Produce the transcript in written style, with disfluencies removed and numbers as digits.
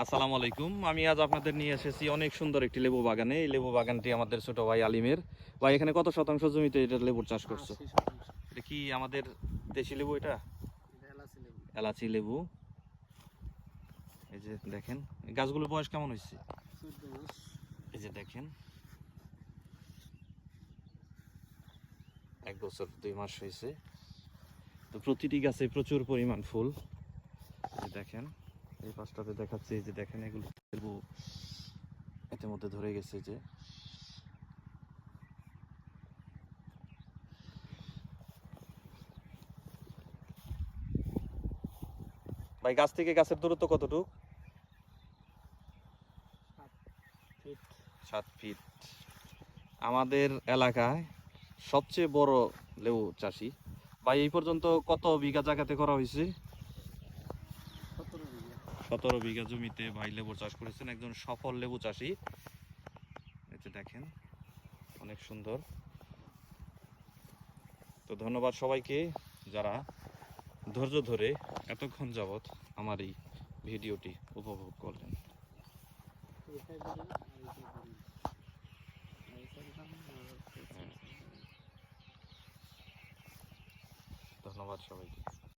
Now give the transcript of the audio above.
আসসালামু আলাইকুম। আমি আজ আপনাদের নিয়ে এসেছি অনেক সুন্দর একটি লেবু বাগানে। এই লেবু বাগানটি আমাদের ছোট ভাই আলিমের। ভাই, এখানে কত শতাংশ জমিতে এটা লেবুর চাষ করছো? 80%। এটা কি আমাদের দেশি লেবু? এটা এটা এলাচি লেবু। এলাচি লেবু। এই যে দেখেন, এই গাছগুলোর বয়স কেমন হয়েছে? 14 মাস। এই যে দেখেন, 1 বছর 2 মাস হয়েছে। তো প্রতিটি গাছে প্রচুর পরিমাণ ফুল। এই যে দেখেন, এই পাশটাতে দেখাচ্ছে। এই যে দেখেন, এগুলো লেবু এর মধ্যে ধরে গেছে। যে ভাই, গাছ থেকে গাছের দূরত্ব কতটুকু? 7 ফিট। 7 ফিট। আমাদের এলাকায় সবচেয়ে বড় লেবু চাষি। ভাই, এই পর্যন্ত কত বিঘা জায়গাতে করা হয়েছে? 17 বিঘা। 17 বিঘা জমিতে ভাই লেবু চাষ করেছেন। একজন সফল লেবু চাষি। এই যে দেখেন, অনেক সুন্দর। তো ধন্যবাদ সবাইকে যারা ধৈর্য ধরে এতক্ষণ যাবৎ আমার এই ভিডিওটি উপভোগ করলেন। এইটাই ধরেন আর এইটাই ধরেন। এইটাই ধরেন আর ধন্যবাদ সবাইকে।